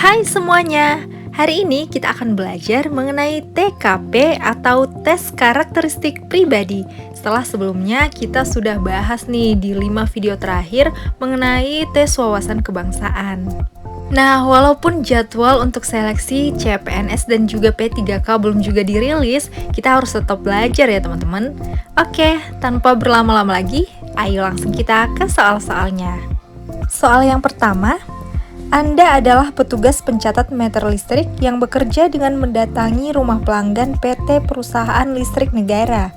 Hai semuanya, hari ini kita akan belajar mengenai TKP atau tes karakteristik pribadi. Setelah sebelumnya kita sudah bahas nih di 5 video terakhir mengenai tes wawasan kebangsaan. Nah, walaupun jadwal untuk seleksi CPNS dan juga P3K belum juga dirilis, kita harus tetap belajar ya teman-teman. Oke, tanpa berlama-lama lagi, ayo langsung kita ke soal-soalnya. Soal yang pertama, Anda adalah petugas pencatat meter listrik yang bekerja dengan mendatangi rumah pelanggan PT Perusahaan Listrik Negara.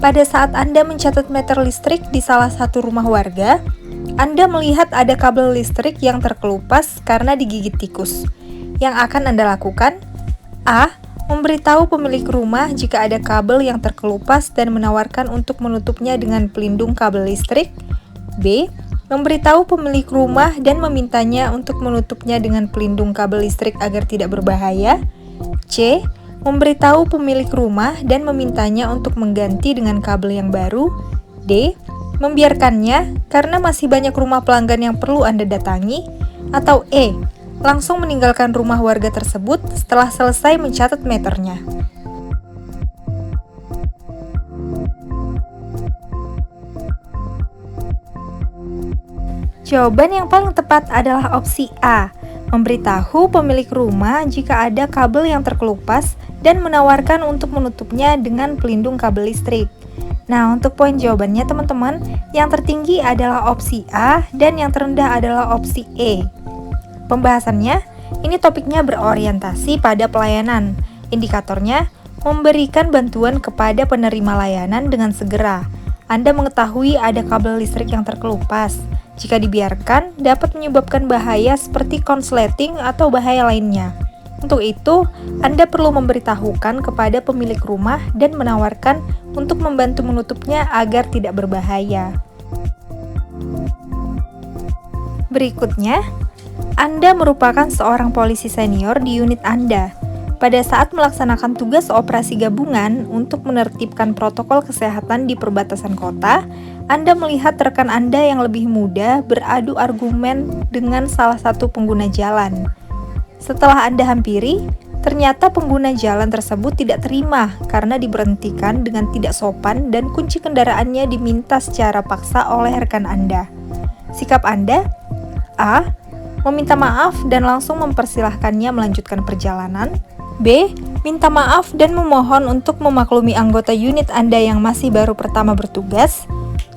Pada saat Anda mencatat meter listrik di salah satu rumah warga, Anda melihat ada kabel listrik yang terkelupas karena digigit tikus. Yang akan Anda lakukan? A. Memberitahu pemilik rumah jika ada kabel yang terkelupas dan menawarkan untuk menutupnya dengan pelindung kabel listrik. B. Memberitahu pemilik rumah dan memintanya untuk menutupnya dengan pelindung kabel listrik agar tidak berbahaya. C. Memberitahu pemilik rumah dan memintanya untuk mengganti dengan kabel yang baru. D. Membiarkannya karena masih banyak rumah pelanggan yang perlu Anda datangi. Atau E. Langsung meninggalkan rumah warga tersebut setelah selesai mencatat meternya. Jawaban yang paling tepat adalah opsi A. Memberitahu pemilik rumah jika ada kabel yang terkelupas dan menawarkan untuk menutupnya dengan pelindung kabel listrik. Nah, untuk poin jawabannya teman-teman, yang tertinggi adalah opsi A dan yang terendah adalah opsi E. Pembahasannya, ini topiknya berorientasi pada pelayanan. Indikatornya, memberikan bantuan kepada penerima layanan dengan segera. Anda mengetahui ada kabel listrik yang terkelupas. Jika dibiarkan, dapat menyebabkan bahaya seperti konsleting atau bahaya lainnya. Untuk itu, Anda perlu memberitahukan kepada pemilik rumah dan menawarkan untuk membantu menutupnya agar tidak berbahaya. Berikutnya, Anda merupakan seorang polisi senior di unit Anda. Pada saat melaksanakan tugas operasi gabungan untuk menertibkan protokol kesehatan di perbatasan kota, Anda melihat rekan Anda yang lebih muda beradu argumen dengan salah satu pengguna jalan. Setelah Anda hampiri, ternyata pengguna jalan tersebut tidak terima karena diberhentikan dengan tidak sopan dan kunci kendaraannya diminta secara paksa oleh rekan Anda. Sikap Anda? A. Meminta maaf dan langsung mempersilahkannya melanjutkan perjalanan. B. Minta maaf dan memohon untuk memaklumi anggota unit Anda yang masih baru pertama bertugas.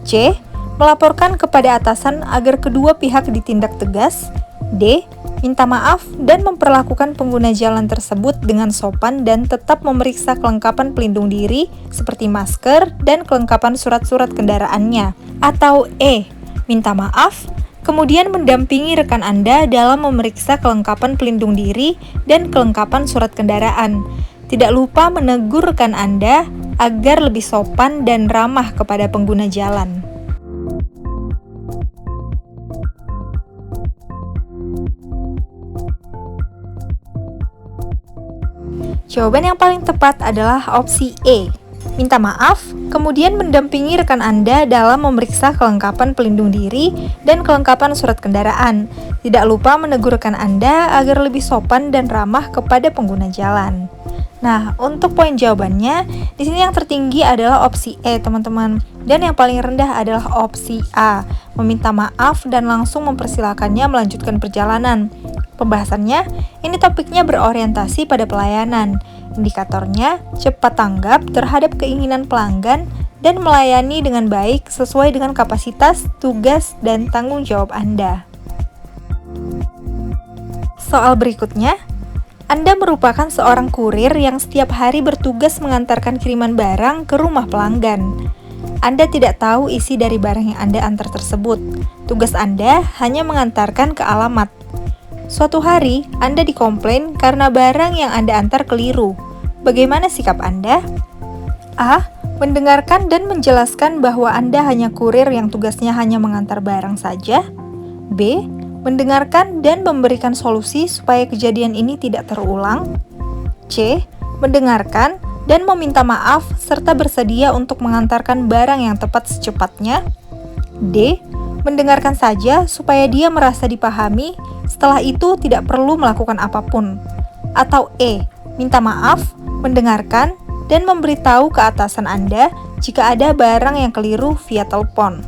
C. Melaporkan kepada atasan agar kedua pihak ditindak tegas. D. Minta maaf dan memperlakukan pengguna jalan tersebut dengan sopan dan tetap memeriksa kelengkapan pelindung diri seperti masker dan kelengkapan surat-surat kendaraannya. Atau E. Minta maaf, kemudian mendampingi rekan Anda dalam memeriksa kelengkapan pelindung diri dan kelengkapan surat kendaraan. Tidak lupa menegur rekan Anda agar lebih sopan dan ramah kepada pengguna jalan. Jawaban yang paling tepat adalah opsi E. Minta maaf, kemudian mendampingi rekan Anda dalam memeriksa kelengkapan pelindung diri dan kelengkapan surat kendaraan. Tidak lupa menegur rekan Anda agar lebih sopan dan ramah kepada pengguna jalan. Nah, untuk poin jawabannya, di sini yang tertinggi adalah opsi E, teman-teman. Dan yang paling rendah adalah opsi A, meminta maaf dan langsung mempersilakannya melanjutkan perjalanan. Pembahasannya, ini topiknya berorientasi pada pelayanan. Indikatornya, cepat tanggap terhadap keinginan pelanggan dan melayani dengan baik sesuai dengan kapasitas, tugas, dan tanggung jawab Anda. Soal berikutnya, Anda merupakan seorang kurir yang setiap hari bertugas mengantarkan kiriman barang ke rumah pelanggan. Anda tidak tahu isi dari barang yang Anda antar tersebut. Tugas Anda hanya mengantarkan ke alamat. Suatu hari, Anda dikomplain karena barang yang Anda antar keliru. Bagaimana sikap Anda? A. Mendengarkan dan menjelaskan bahwa Anda hanya kurir yang tugasnya hanya mengantar barang saja. B. Mendengarkan dan memberikan solusi supaya kejadian ini tidak terulang. C. Mendengarkan dan meminta maaf serta bersedia untuk mengantarkan barang yang tepat secepatnya. D. Mendengarkan saja supaya dia merasa dipahami setelah itu tidak perlu melakukan apapun. Atau E. Minta maaf, mendengarkan, dan memberitahu ke atasan Anda jika ada barang yang keliru via telepon.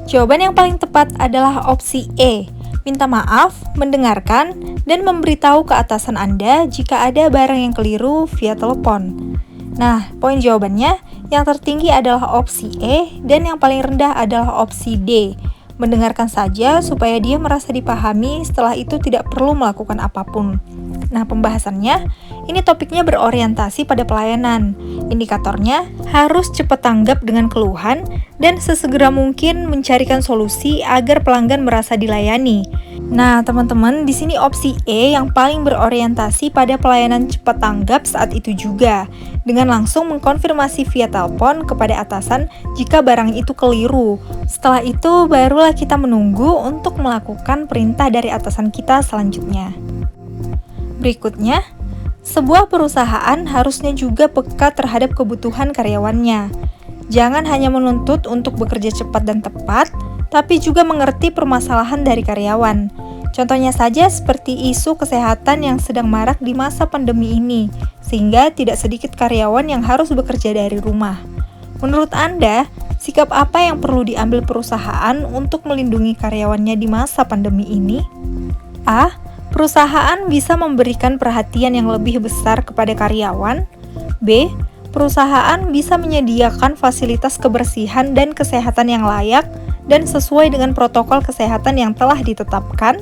Jawaban yang paling tepat adalah opsi E. Minta maaf, mendengarkan, dan memberitahu ke atasan Anda jika ada barang yang keliru via telepon. Nah, poin jawabannya yang tertinggi adalah opsi E dan yang paling rendah adalah opsi D. Mendengarkan saja supaya dia merasa dipahami, setelah itu tidak perlu melakukan apapun. Nah, pembahasannya, ini topiknya berorientasi pada pelayanan. Indikatornya harus cepat tanggap dengan keluhan dan sesegera mungkin mencarikan solusi agar pelanggan merasa dilayani. Nah, teman-teman, di sini opsi E yang paling berorientasi pada pelayanan cepat tanggap saat itu juga, dengan langsung mengkonfirmasi via telepon kepada atasan jika barang itu keliru. Setelah itu, barulah kita menunggu untuk melakukan perintah dari atasan kita selanjutnya. Berikutnya, sebuah perusahaan harusnya juga peka terhadap kebutuhan karyawannya. Jangan hanya menuntut untuk bekerja cepat dan tepat, tapi juga mengerti permasalahan dari karyawan. Contohnya saja seperti isu kesehatan yang sedang marak di masa pandemi ini, sehingga tidak sedikit karyawan yang harus bekerja dari rumah. Menurut Anda, sikap apa yang perlu diambil perusahaan untuk melindungi karyawannya di masa pandemi ini? A. Perusahaan bisa memberikan perhatian yang lebih besar kepada karyawan. B. Perusahaan bisa menyediakan fasilitas kebersihan dan kesehatan yang layak dan sesuai dengan protokol kesehatan yang telah ditetapkan.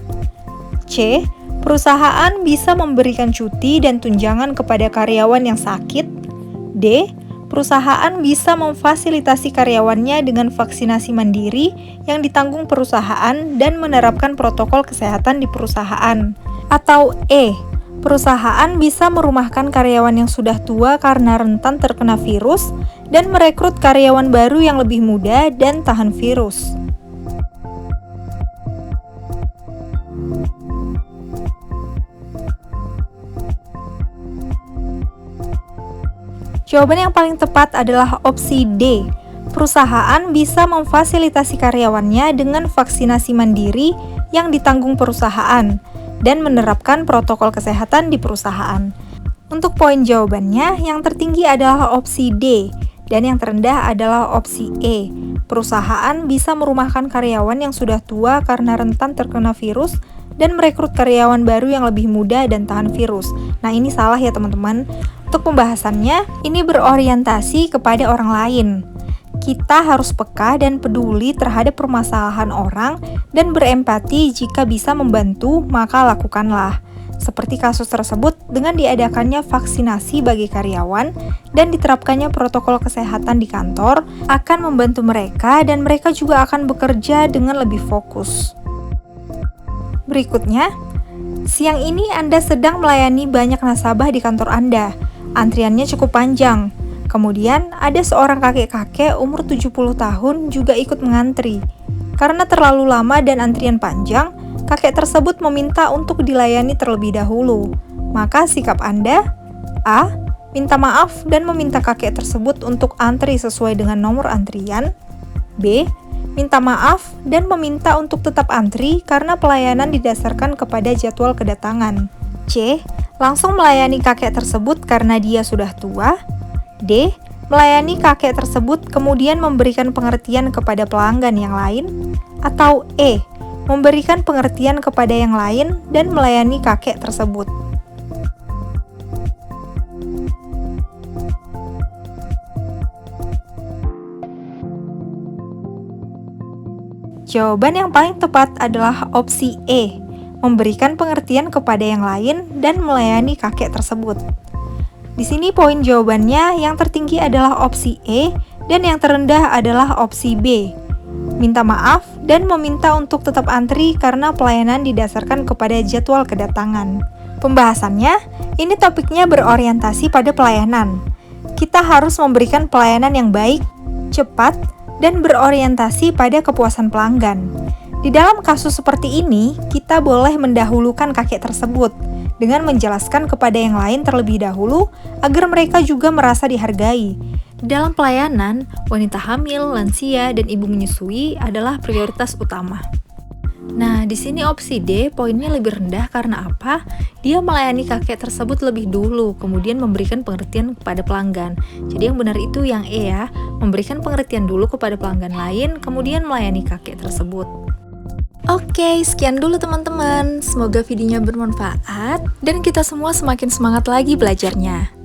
C. Perusahaan bisa memberikan cuti dan tunjangan kepada karyawan yang sakit. D. Perusahaan bisa memfasilitasi karyawannya dengan vaksinasi mandiri yang ditanggung perusahaan dan menerapkan protokol kesehatan di perusahaan. Atau E. Perusahaan bisa merumahkan karyawan yang sudah tua karena rentan terkena virus dan merekrut karyawan baru yang lebih muda dan tahan virus. Jawaban yang paling tepat adalah opsi D. Perusahaan bisa memfasilitasi karyawannya dengan vaksinasi mandiri yang ditanggung perusahaan dan menerapkan protokol kesehatan di perusahaan. Untuk poin jawabannya, yang tertinggi adalah opsi D dan yang terendah adalah opsi E. Perusahaan bisa merumahkan karyawan yang sudah tua karena rentan terkena virus dan merekrut karyawan baru yang lebih muda dan tahan virus. Nah, ini salah ya teman-teman. Untuk pembahasannya, ini berorientasi kepada orang lain. Kita harus peka dan peduli terhadap permasalahan orang dan berempati jika bisa membantu, maka lakukanlah. Seperti kasus tersebut dengan diadakannya vaksinasi bagi karyawan dan diterapkannya protokol kesehatan di kantor akan membantu mereka dan mereka juga akan bekerja dengan lebih fokus. Berikutnya, siang ini Anda sedang melayani banyak nasabah di kantor Anda. Antriannya cukup panjang. Kemudian ada seorang kakek-kakek umur 70 tahun juga ikut mengantri. Karena terlalu lama dan antrian panjang, kakek tersebut meminta untuk dilayani terlebih dahulu. Maka sikap Anda, A. Minta maaf dan meminta kakek tersebut untuk antri sesuai dengan nomor antrian. B. Minta maaf dan meminta untuk tetap antri karena pelayanan didasarkan kepada jadwal kedatangan. C. Langsung melayani kakek tersebut karena dia sudah tua. D. Melayani kakek tersebut kemudian memberikan pengertian kepada pelanggan yang lain. Atau E. Memberikan pengertian kepada yang lain dan melayani kakek tersebut. Jawaban yang paling tepat adalah opsi E. Memberikan pengertian kepada yang lain dan melayani kakek tersebut. Di sini poin jawabannya yang tertinggi adalah opsi E dan yang terendah adalah opsi B. Minta maaf dan meminta untuk tetap antri karena pelayanan didasarkan kepada jadwal kedatangan. Pembahasannya, ini topiknya berorientasi pada pelayanan. Kita harus memberikan pelayanan yang baik, cepat, dan berorientasi pada kepuasan pelanggan. Di dalam kasus seperti ini, kita boleh mendahulukan kakek tersebut dengan menjelaskan kepada yang lain terlebih dahulu agar mereka juga merasa dihargai. Dalam pelayanan, wanita hamil, lansia, dan ibu menyusui adalah prioritas utama. Nah, di sini opsi D poinnya lebih rendah karena apa? Dia melayani kakek tersebut lebih dulu, kemudian memberikan pengertian kepada pelanggan. Jadi yang benar itu yang E ya, memberikan pengertian dulu kepada pelanggan lain, kemudian melayani kakek tersebut. Oke, sekian dulu teman-teman. Semoga videonya bermanfaat dan kita semua semakin semangat lagi belajarnya.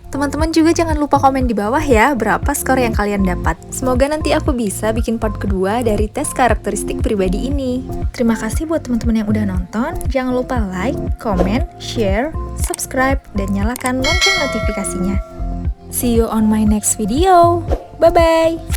Teman-teman juga jangan lupa komen di bawah ya, berapa skor yang kalian dapat. Semoga nanti aku bisa bikin part kedua dari tes karakteristik pribadi ini. Terima kasih buat teman-teman yang udah nonton. Jangan lupa like, comment, share, subscribe, dan nyalakan lonceng notifikasinya. See you on my next video. Bye-bye!